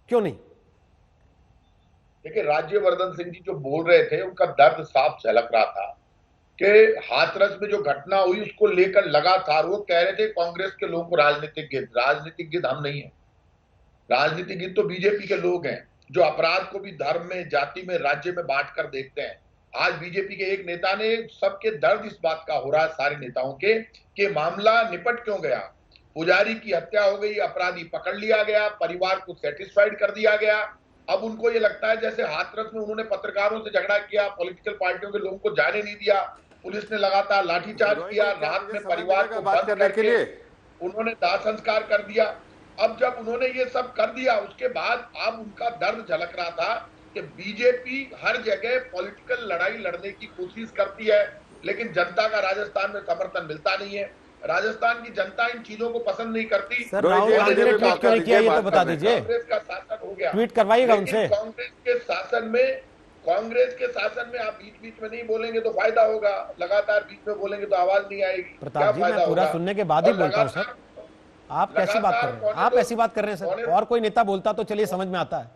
क्यों नहीं? देखिए, राज्यवर्धन सिंह जी जो बोल रहे थे उनका दर्द साफ झलक रहा था कि हाथरस में जो घटना हुई उसको लेकर लगातार वो कह रहे थे कांग्रेस के लोगों को राजनीतिक गिद्ध हम नहीं है। राजनीतिक गिद्ध तो बीजेपी के लोग हैं जो अपराध को भी धर्म में, जाति में, राज्य में बांट कर देखते हैं। आज बीजेपी के एक नेता ने, सबके दर्द इस बात का हो रहा है सारे नेताओं के, कि मामला निपट क्यों गया। पुजारी की हत्या हो गई, अपराधी पकड़ लिया गया, परिवार को सेटिस्फाइड कर दिया गया। अब उनको ये लगता है जैसे हाथरस में उन्होंने पत्रकारों से झगड़ा किया, पॉलिटिकल पार्टियों के लोगों को जाने नहीं दिया, पुलिस ने लगातार लाठीचार्ज किया, रात में परिवार को बंद करके उन्होंने दाह संस्कार कर दिया। अब जब उन्होंने ये सब कर दिया उसके बाद अब उनका दर्द झलक रहा था कि बीजेपी हर जगह पॉलिटिकल लड़ाई लड़ने की कोशिश करती है, लेकिन जनता का राजस्थान में समर्थन मिलता नहीं है। राजस्थान की जनता इन चीजों को पसंद नहीं करती। सर, राहुल गांधी ने ट्वीट क्यों नहीं किया ये तो बता दीजिए। कांग्रेस का शासन हो गया, ट्वीट करवाइएगा उनसे। कांग्रेस के शासन में आप बीच बीच में नहीं बोलेंगे तो फायदा होगा, लगातार बीच में बोलेंगे तो आवाज नहीं आएगी। प्रताप जी, मैं पूरा सुनने के बाद ही बोलता हूँ सर। आप कैसी बात कर रहे हैं? आप ऐसी बात कर रहे हैं सर। और कोई नेता बोलता तो चलिए समझ में आता है।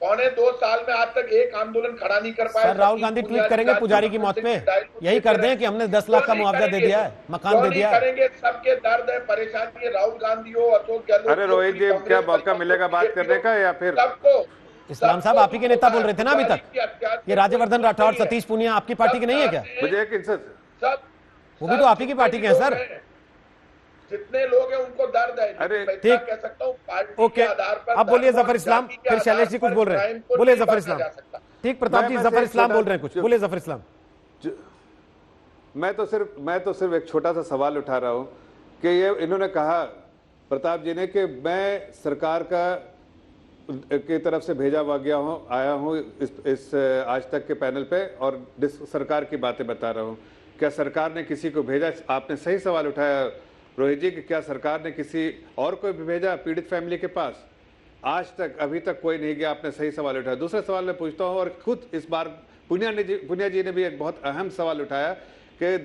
2.25 साल में आज तक एक आंदोलन खड़ा नहीं कर पाए। सर, राहुल गांधी ट्वीट करेंगे पुजारी की मौत पे, यही कर दें कि हमने 10 लाख का मुआवजा दे दिया है, मकान दे दिया है। करेंगे, सबके दर्द है, परेशानी है। राहुल गांधी हो, अशोक गहलोत। अरे रोहित जी, क्या मौका मिलेगा बात करने का या फिर सबको? इस्लाम साहब, आप ही के नेता बोल रहे थे ना अभी तक। ये राज्यवर्धन राठौर, सतीश पूनिया आपकी पार्टी के नहीं है क्या? मुझे एक सब वो भी तो आप ही की पार्टी के हैं सर। जितने लोग हैं उनको दर्द है। अरे ठीक, कह सकता हूँ पार्टी ओके, के आधार पर। अब बोलिए जफर इस्लाम, फिर शैलेश जी कुछ बोल रहे हैं। बोलिए जफर इस्लाम। ठीक, प्रताप जी, जफर इस्लाम बोल रहे हैं कुछ, बोलिए जफर इस्लाम। मैं तो सिर्फ एक छोटा सा सवाल उठा रहा हूं कि ये इन्होंने कहा प्रताप जी ने कि मैं सरकार की तरफ से भेजा आया हूं इस आज तक के पैनल पे और सरकार की बातें बता रहा हूं। क्या सरकार ने किसी को भेजा? आपने सही सवाल उठाया रोहित जी कि क्या सरकार ने किसी और को भी भेजा पीड़ित फैमिली के पास? आज तक अभी तक कोई नहीं गया। आपने सही सवाल उठाया। दूसरा सवाल मैं पूछता हूं, और खुद इस बार पुनिया जी ने भी एक बहुत अहम सवाल उठाया कि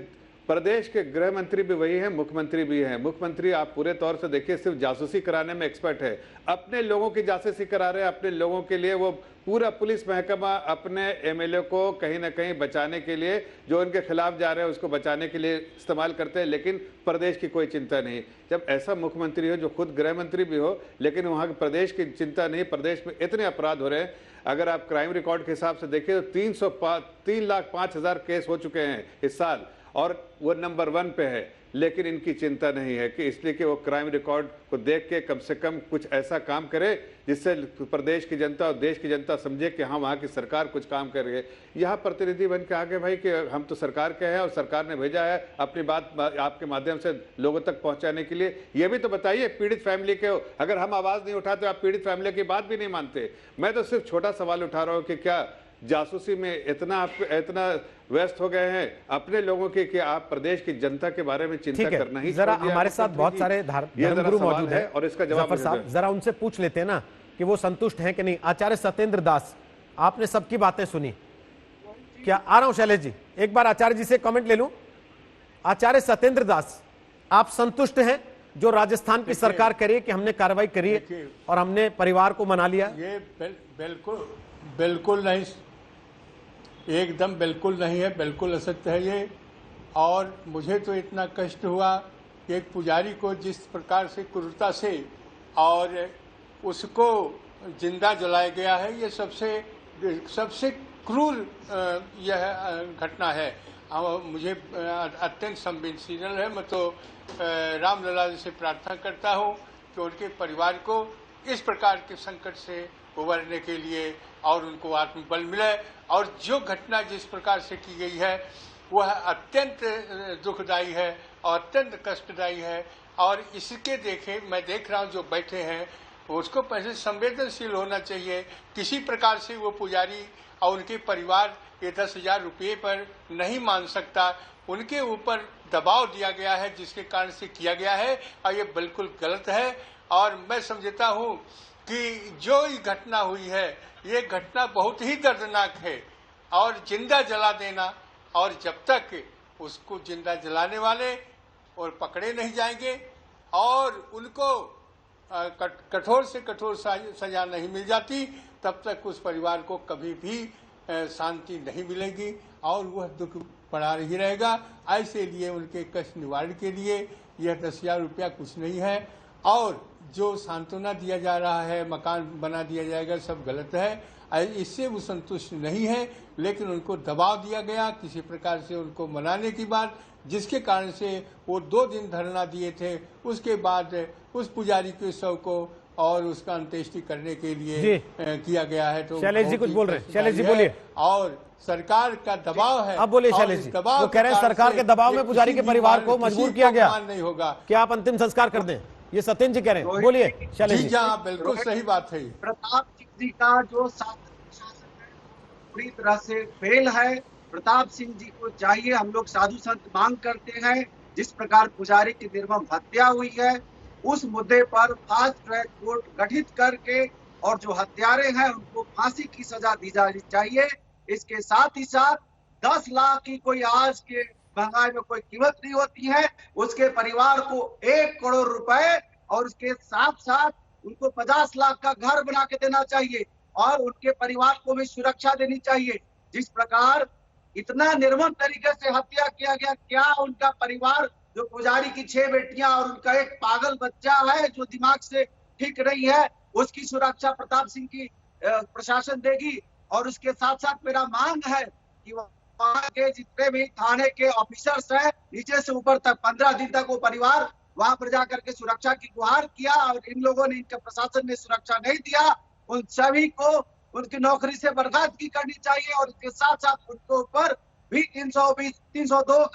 प्रदेश के गृह मंत्री भी वही हैं, मुख्यमंत्री भी हैं। मुख्यमंत्री आप पूरे तौर से देखिए सिर्फ जासूसी कराने में एक्सपर्ट है, अपने लोगों की जासूसी करा रहे हैं। अपने लोगों के लिए वो पूरा पुलिस महकमा अपने एमएलए को कहीं ना कहीं बचाने के लिए, जो उनके खिलाफ जा रहे हैं उसको बचाने के लिए इस्तेमाल करते हैं, लेकिन प्रदेश की कोई चिंता नहीं। जब ऐसा मुख्यमंत्री हो जो खुद गृह मंत्री भी हो, लेकिन वहाँ के प्रदेश की चिंता नहीं, प्रदेश में इतने अपराध हो रहे हैं। अगर आप क्राइम रिकॉर्ड के हिसाब से देखिए तो 3,05,000 केस हो चुके हैं इस साल और वो नंबर 1 पे है। लेकिन इनकी चिंता नहीं है कि इसलिए कि वो क्राइम रिकॉर्ड को देख के कम से कम कुछ ऐसा काम करे जिससे प्रदेश की जनता और देश की जनता समझे कि हाँ, वहाँ की सरकार कुछ काम कर रही है। यहाँ प्रतिनिधि बन के आगे भाई कि हम तो सरकार के हैं और सरकार ने भेजा है अपनी बात आपके माध्यम से लोगों तक पहुँचाने के लिए। ये भी तो बताइए, पीड़ित फैमिली के अगर हम आवाज़ नहीं उठाते, आप पीड़ित फैमिली की बात भी नहीं मानते। मैं तो सिर्फ छोटा सवाल उठा रहा हूँ कि क्या जासूसी में इतना व्यस्त हो गए हैं अपने लोगों के कि आप प्रदेश की जनता के बारे में चिंता करना ही जरा हमारे साथ बहुत सारे धर्मगुरु मौजूद हैं और इसका जवाब साहब जरा उनसे पूछ लेते हैं ना कि वो संतुष्ट हैं कि नहीं। आचार्य सत्येंद्र दास, आपने सबकी बातें सुनी, क्या आ रहा हूं शैलेश जी, एक बार आचार्य जी से कमेंट ले लूं। आचार्य सत्येंद्र दास, आप संतुष्ट हैं जो राजस्थान की सरकार करी कि हमने कार्रवाई करी और हमने परिवार को मना लिया? ये बिल्कुल नहीं, एकदम बिल्कुल नहीं है, बिल्कुल असत्य है ये। और मुझे तो इतना कष्ट हुआ कि एक पुजारी को जिस प्रकार से क्रूरता से और उसको जिंदा जलाया गया है, ये सबसे क्रूर यह घटना है। मुझे अत्यंत संवेदनशील है। मैं तो रामलला जी से प्रार्थना करता हूँ कि उनके परिवार को इस प्रकार के संकट से उभरने के लिए और उनको आत्मबल मिले। और जो घटना जिस प्रकार से की गई है वह अत्यंत दुखदायी है और अत्यंत कष्टदायी है। और इसके देखे मैं देख रहा हूँ जो बैठे हैं उसको पहले संवेदनशील होना चाहिए। किसी प्रकार से वो पुजारी और उनके परिवार ये 10,000 रुपये पर नहीं मान सकता। उनके ऊपर दबाव दिया गया है जिसके कारण से किया गया है और ये बिल्कुल गलत है। और मैं समझता हूँ कि जो ये घटना हुई है ये घटना बहुत ही दर्दनाक है। और जिंदा जला देना, और जब तक उसको जिंदा जलाने वाले और पकड़े नहीं जाएंगे और उनको कठोर से कठोर सजा नहीं मिल जाती तब तक उस परिवार को कभी भी शांति नहीं मिलेगी और वह दुख पड़ा ही रहेगा। ऐसे लिए उनके कष्ट निवारण के लिए यह 10,000 रुपया कुछ नहीं है। और जो सांत्वना दिया जा रहा है, मकान बना दिया जाएगा, सब गलत है। इससे वो संतुष्ट नहीं है, लेकिन उनको दबाव दिया गया किसी प्रकार से उनको मनाने की बात, जिसके कारण से वो 2 दिन धरना दिए थे। उसके बाद उस पुजारी के शव को और उसका अंत्येष्टि करने के लिए किया गया है। तो शैलेश जी कुछ बोल रहे हैं। शैलेश जी बोलिए। और सरकार का दबाव है। अब बोलिए शैलेश जी। वो कह रहे हैं सरकार के दबाव में पुजारी के परिवार को मजबूर किया गया, नहीं होगा क्या आप अंतिम संस्कार कर दें, ये सत्येंद्र जी कह रहे हैं। बोलिए शैलेश जी। हाँ, बिल्कुल सही बात है। प्रताप सिंह जी का जो शासन पूरी तरह से फेल है। प्रताप सिंह जी को चाहिए, हम लोग साधु संत मांग करते हैं, जिस प्रकार पुजारी की निर्मम हत्या हुई है उस मुद्दे पर फास्ट ट्रैक कोर्ट गठित करके और जो हत्यारे हैं उनको फांसी की सजा दी जानी चाहिए। इसके साथ ही साथ 10 लाख की कोई आज के महंगाई में कोई कीमत नहीं होती है। उसके परिवार को 1 करोड़ रुपए और उसके साथ साथ उनको 50 लाख का घर बना के देना चाहिए और उनके परिवार को भी सुरक्षा देनी चाहिए। जिस प्रकार इतना निर्मम तरीके से हत्या किया गया, क्या उनका परिवार, जो पुजारी की 6 बेटियां और उनका एक पागल बच्चा है जो दिमाग से ठीक नहीं है, उसकी सुरक्षा प्रताप सिंह की प्रशासन देगी। और उसके साथ साथ मेरा मांग है कि वहाँ के जितने भी थाने के ऑफिसर्स हैं, नीचे से ऊपर तक 15 दिन तक वो परिवार वहां पर जाकर के सुरक्षा की गुहार किया और इन लोगों ने, इनके प्रशासन ने सुरक्षा नहीं दिया। उन सभी को उनकी नौकरी से बर्खास्तगी करनी चाहिए और इसके साथ साथ उनके ऊपर भी 302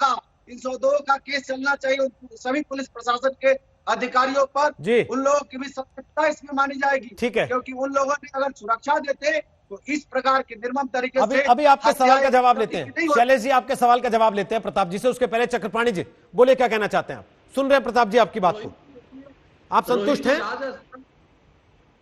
का केस चलना चाहिए। सभी पुलिस प्रशासन के अधिकारियों पर उन लोगों की भी सतर्कता इसमें मानी जाएगी। ठीक है, क्योंकि उन लोगों ने अगर सुरक्षा देते तो इस प्रकार के निर्मम तरीके से। अभी आपके सवाल का जवाब लेते हैं शैलेश जी, आपके सवाल का जवाब लेते हैं प्रताप जी से। उसके पहले चक्रपाणी जी बोले, क्या कहना चाहते हैं आप? सुन रहे हैं प्रताप जी आपकी बात को, आप संतुष्ट हैं?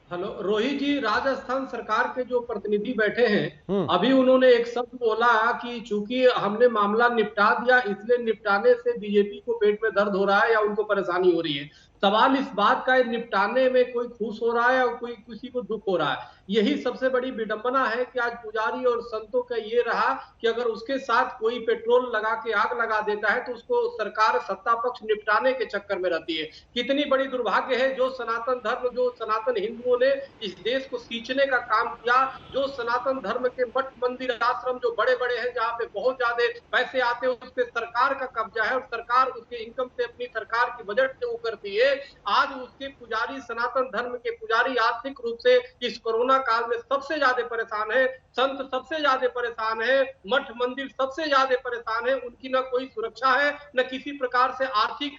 हेलो रोहित जी, राजस्थान सरकार के जो प्रतिनिधि बैठे हैं, अभी उन्होंने एक शब्द बोला कि चूंकि हमने मामला निपटा दिया इसलिए निपटाने से बीजेपी को पेट में दर्द हो रहा है या उनको परेशानी हो रही है। सवाल इस बात का है, निपटाने में कोई खुश हो रहा है और कोई किसी को दुख हो रहा है। यही सबसे बड़ी विडंबना है कि आज पुजारी और संतों का ये रहा कि अगर उसके साथ कोई पेट्रोल लगा के आग लगा देता है तो उसको सरकार सत्ता पक्ष निपटाने के चक्कर में रहती है। कितनी बड़ी दुर्भाग्य है जो सनातन धर्म, जो सनातन हिंदुओं ने इस देश को सींचने का काम किया, जो सनातन धर्म के मठ मंदिर आश्रम जो बड़े बड़े हैं जहाँ पे बहुत ज्यादा पैसे आते हैं उस पे सरकार का कब्जा है और सरकार उसके इनकम से अपनी सरकार की बजट से वो करती है। आज उसके पुजारी, सनातन धर्म के पुजारी आर्थिक रूप से इस कोरोना काल में सबसे ज्यादा परेशान है, संत सबसे ज्यादा परेशान है, मठ मंदिर सबसे ज्यादा परेशान है। उनकी न कोई सुरक्षा है न किसी प्रकार से आर्थिक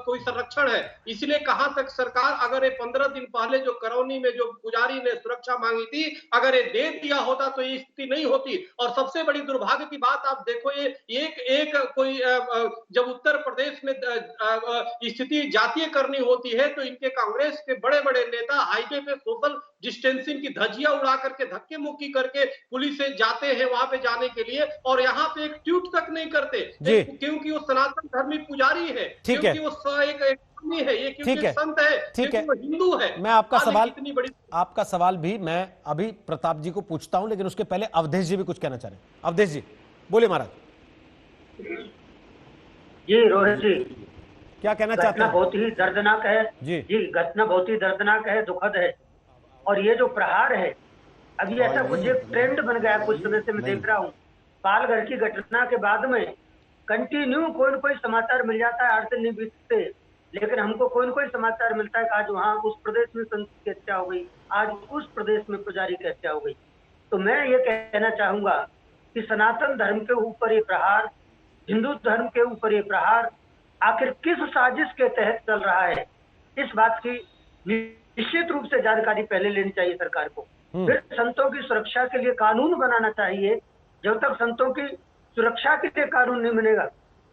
कोई संरक्षण है। इसलिए कहां तक सरकार, अगर ये 15 दिन पहले जो करौनी में जो पुजारी ने सुरक्षा मांगी थी, अगर ये दे दिया होता तो ये स्थिति नहीं होती। और सबसे बड़ी दुर्भाग्य की बात आप देखो, ये एक कोई जब उत्तर प्रदेश में स्थिति जातीय करनी होती है तो इनके कांग्रेस के बड़े बड़े नेता हाईवे पे सोशल डिस्टेंसिंग की धज्जियां उड़ा करके धक्के मुक्की करके पुलिस से जाते हैं वहां पे जाने के लिए और यहाँ पे एक ट्वीट तक नहीं करते क्योंकि वो सनातन धर्मी पुजारी है, क्योंकि वो एक है, ये क्योंकि संत है, क्योंकि वो हिंदू है। मैं आपका सवाल भी मैं अभी प्रताप जी को पूछता हूं, लेकिन उसके पहले अवधेश जी भी कुछ कहना चाह रहे हैं। अवधेश जी बोलिए महाराज। जी रोहित जी, क्या कहना चाहते हैं? बहुत ही दर्दनाक है जी, घटना बहुत ही दर्दनाक है, दुखद है। और ये जो प्रहार है अभी ऐसा कुछ एक ट्रेंड बन गया कुछ समय से मैं देख रहा हूँ। पालघर की घटना के बाद में कंटिन्यू कोई न कोई समाचार मिल जाता है, 8 दिन नहीं बीतते, लेकिन हमको कोई न कोई समाचार मिलता है कि आज वहाँ उस प्रदेश में संत की हत्या हो गई, आज उस प्रदेश में पुजारी की हत्या हो गई। तो मैं ये कहना चाहूंगा कि सनातन धर्म के ऊपर ये प्रहार, हिंदू धर्म के ऊपर ये प्रहार आखिर किस साजिश के तहत चल रहा है, इस बात की निश्चित रूप से जानकारी पहले लेनी चाहिए सरकार को। फिर संतों की सुरक्षा के लिए कानून बनाना चाहिए। जब तक संतों की सुरक्षा के लिए कानून नहीं बनेगा,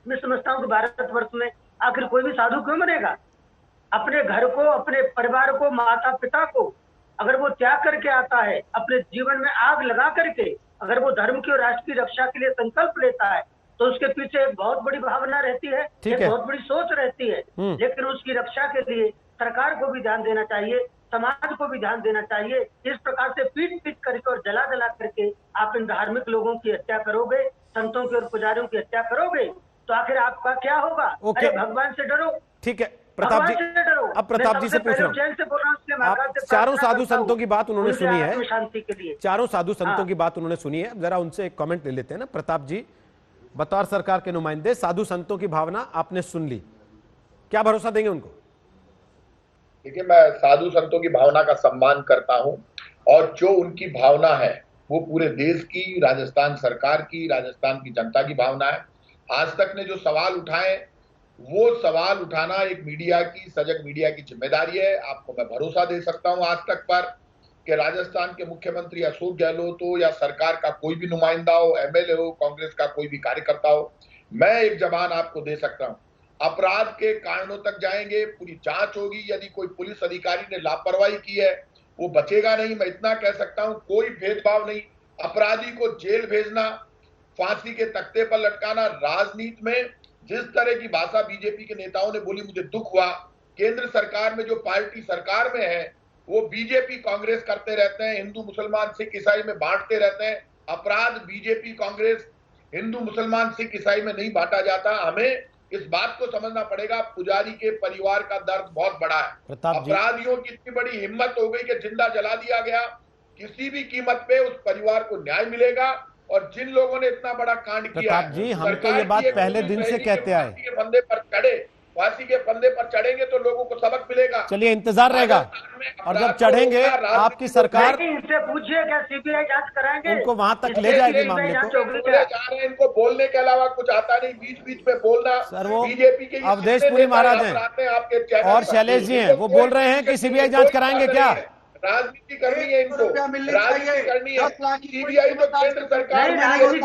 मैं समझता हूँ कि भारतवर्ष में आखिर कोई भी साधु क्यों बनेगा। अपने घर को, अपने परिवार को, माता पिता को अगर वो त्याग करके आता है, अपने जीवन में आग लगा करके अगर वो धर्म की और राष्ट्र की रक्षा के लिए संकल्प लेता है, तो उसके पीछे एक बहुत बड़ी भावना रहती है, एक बहुत बड़ी सोच रहती है। लेकिन उसकी रक्षा के लिए सरकार को भी ध्यान देना चाहिए, समाज को भी ध्यान देना चाहिए। इस प्रकार से पीट करके और जला करके आप इन धार्मिक लोगों की हत्या करोगे, संतों की और पुजारियों की हत्या करोगे, तो आखिर आपका क्या होगा? अरे भगवान से डरो। ठीक है प्रताप जी, अब प्रताप जी से पूछ रहा हूँ, आप चारों साधु संतों की बात उन्होंने सुनी है, शांति के लिए चारों साधु संतों की बात उन्होंने सुनी है, जरा उनसे एक कमेंट ले लेते हैं ना। प्रताप जी, बतौर सरकार के नुमाइंदे, साधु संतों की भावना आपने सुन ली, क्या भरोसा देंगे उनको? देखिए, मैं साधु संतों की भावना का सम्मान करता हूं और जो उनकी भावना है वो पूरे देश की, राजस्थान सरकार की, राजस्थान की जनता की भावना है। आज तक ने जो सवाल उठाए वो सवाल उठाना एक मीडिया की, सजग मीडिया की जिम्मेदारी है। आपको मैं भरोसा दे सकता हूं आज तक पर कि राजस्थान के मुख्यमंत्री अशोक गहलोत हो या सरकार का कोई भी नुमाइंदा हो, एमएलए हो, कांग्रेस का कोई भी कार्यकर्ता हो, मैं एक जवाब आपको दे सकता हूं। अपराध के कारणों तक जाएंगे, पूरी जांच होगी। यदि कोई पुलिस अधिकारी ने लापरवाही की है वो बचेगा नहीं। मैं इतना कह सकता हूं, कोई भेदभाव नहीं। अपराधी को जेल भेजना, फांसी के तख्ते पर लटकाना, राजनीति में जिस तरह की भाषा बीजेपी के नेताओं ने बोली, मुझे दुख हुआ। केंद्र सरकार में जो पार्टी सरकार में है वो बीजेपी कांग्रेस करते रहते हैं, हिंदू मुसलमान सिख ईसाई में बांटते रहते हैं। अपराध बीजेपी कांग्रेस हिंदू मुसलमान सिख ईसाई में नहीं बांटा जाता। हमें इस बात को समझना पड़ेगा, पुजारी के परिवार का दर्द बहुत बड़ा है। अपराधियों की इतनी बड़ी हिम्मत हो गई कि जिंदा जला दिया गया, किसी भी कीमत पे उस परिवार को न्याय मिलेगा। और जिन लोगों ने इतना बड़ा कांड किया, प्रताप जी, हम तो ये बात पहले दिन से कहते आए, फांसी के फंदे पर चढ़े, फांसी के फंदे पर चढ़ेंगे तो लोगों को सबक मिलेगा। चलिए इंतजार रहेगा, और जब चढ़ेंगे आपकी सरकार इनसे पूछिए क्या सीबीआई जांच कराएंगे, उनको वहां तक ले जाएगी मामले को। इनको बोलने के अलावा कुछ आता नहीं, बीच बीच में बोलना। सर, वो बीजेपी के अवधेश पुरी महाराज हैं और शैलेश जी हैं, वो बोल रहे हैं कि सीबीआई जांच कराएंगे क्या? राजनीति करनी है इनको, राजनीति करनी है। सीबीआई तो केंद्र सरकार यूपी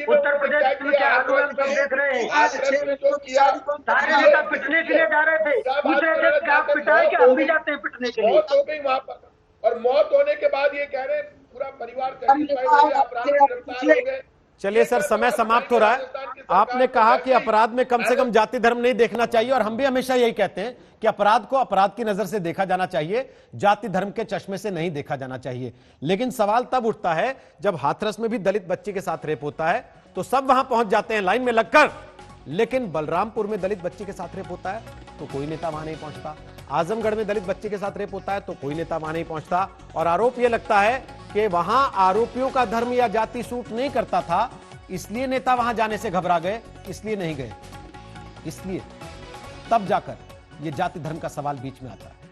में, उत्तर प्रदेश में क्या आंदोलन सब देख रहे हैं, सारे नेता पिटने के लिए जा रहे थे, दूसरे देश का पिटाई के हम भी जाते हैं पिटने के लिए। मौत हो गई वहां पर, और मौत होने के बाद ये कह रहे हैं पूरा परिवार सेटिस्फाइड हो गया, अपराधी गिरफ्तार हो गए। चलिए सर, समय समाप्त हो रहा है। आपने कहा कि अपराध में कम से कम जाति धर्म नहीं देखना चाहिए, और हम भी हमेशा यही कहते हैं कि अपराध को अपराध की नजर से देखा जाना चाहिए, जाति धर्म के चश्मे से नहीं देखा जाना चाहिए। लेकिन सवाल तब उठता है जब हाथरस में भी दलित बच्चे के साथ रेप होता है तो सब वहां पहुंच जाते हैं लाइन में लगकर, लेकिन बलरामपुर में दलित बच्चे के साथ रेप होता है तो कोई नेता वहां नहीं पहुंचता, आजमगढ़ में दलित बच्चे के साथ रेप होता है तो कोई नेता वहां नहीं पहुंचता। और आरोप यह लगता है कि वहां आरोपियों का धर्म या जाति सूट नहीं करता था, इसलिए नेता वहां जाने से घबरा गए, इसलिए नहीं गए, इसलिए तब जाकर यह जाति धर्म का सवाल बीच में आता है।